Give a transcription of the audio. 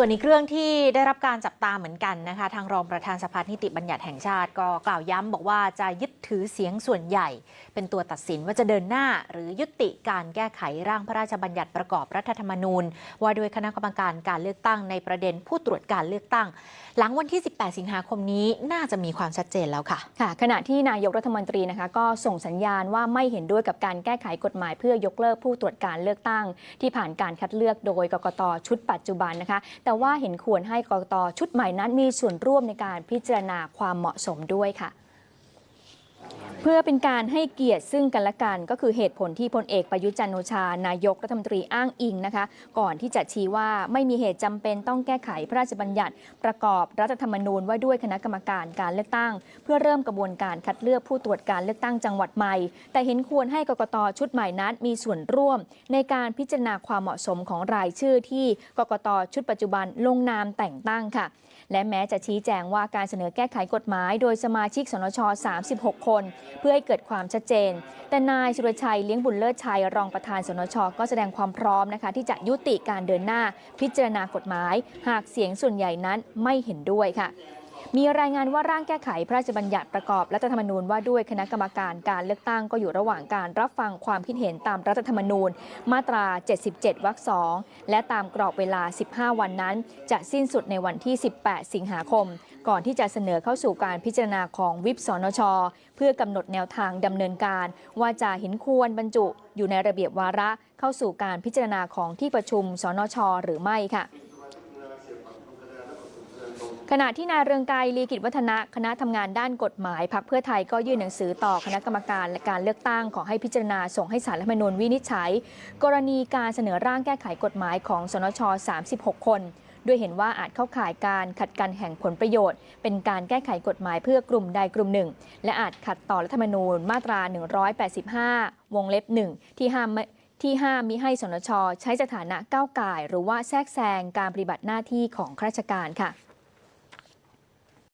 ส่วนอีกเรื่องที่ได้รับการจับตาเหมือนกันนะคะทางรองประธานสภานิติบัญญัติแห่งชาติก็กล่าวย้ำบอกว่าจะยึดถือเสียงส่วนใหญ่เป็นตัวตัดสินว่าจะเดินหน้าหรือยุติการแก้ไขร่างพระราชบัญญัติประกอบรัฐธรรมนูญว่าโดยคณะกรรมการการเลือกตั้งในประเด็นผู้ตรวจการเลือกตั้งหลังวันที่ 18 สิงหาคมนี้น่าจะมีความชัดเจนแล้วค่ะขณะที่นายกรัฐมนตรีนะคะก็ส่งสัญญาณว่าไม่เห็นด้วยกับการแก้ไขกฎหมายเพื่อยกเลิกผู้ตรวจการเลือกตั้งที่ผ่านการคัดเลือกโดยกกต.ชุดปัจจุบันนะคะแต่ว่าเห็นควรให้กกต.ชุดใหม่นั้นมีส่วนร่วมในการพิจารณาความเหมาะสมด้วยค่ะเพื่อเป็นการให้เกียรติซึ่งกันและกันก็คือเหตุผลที่พลเอกประยุทธ์จันทร์โอชานายกรัฐมนตรีอ้างอิงนะคะก่อนที่จะชี้ว่าไม่มีเหตุจำเป็นต้องแก้ไขพระราชบัญญัติประกอบรัฐธรรมนูญว่าด้วยคณะกรรมการการเลือกตั้งเพื่อเริ่มกระบวนการคัดเลือกผู้ตรวจการเลือกตั้งจังหวัดใหม่แต่เห็นควรให้กกต.ชุดใหม่นั้นมีส่วนร่วมในการพิจารณาความเหมาะสมของรายชื่อที่กกต.ชุดปัจจุบันลงนามแต่งตั้งค่ะและแม้จะชี้แจงว่าการเสนอแก้ไขกฎหมายโดยสมาชิกสนช36 คนเพื่อให้เกิดความชัดเจนแต่นายสุรชัยเลี้ยงบุญเลิศชัยรองประธานสนชก็แสดงความพร้อมนะคะที่จะยุติการเดินหน้าพิจารณากฎหมายหากเสียงส่วนใหญ่นั้นไม่เห็นด้วยค่ะมีรายงานว่าร่างแก้ไขพระราชบัญญัติประกอบรัฐธรรมนูญว่าด้วยคณะกรรมการการเลือกตั้งก็อยู่ระหว่างการรับฟังความคิดเห็นตามรัฐธรรมนูญมาตรา77 วรรค 2และตามกรอบเวลา15 วันนั้นจะสิ้นสุดในวันที่18 สิงหาคมก่อนที่จะเสนอเข้าสู่การพิจารณาของวิปสนช.เพื่อกำหนดแนวทางดำเนินการว่าจะเห็นควรบรรจุอยู่ในระเบียบวาระเข้าสู่การพิจารณาของที่ประชุมสนช.หรือไม่ค่ะขณะที่นายเรืองไกร ลีกิจวัฒนะคณะทำงานด้านกฎหมายพรรคเพื่อไทยก็ยื่นหนังสือต่อคณะกรรมการและการเลือกตั้งขอให้พิจารณาส่งให้ศาลรัฐธรรมนูญวินิจฉัยกรณีการเสนอร่างแก้ไขกฎหมายของสนช36 คนด้วยเห็นว่าอาจเข้าข่ายการขัดกันแห่งผลประโยชน์เป็นการแก้ไขกฎหมายเพื่อกลุ่มใดกลุ่มหนึ่งและอาจขัดต่อรัฐธรรมนูญมาตรา185 วงเล็บ 1ที่ห้ามมิให้สนชใช้สถานะก้าวก่ายหรือว่าแทรกแซงการปฏิบัติหน้าที่ของข้าราชการค่ะ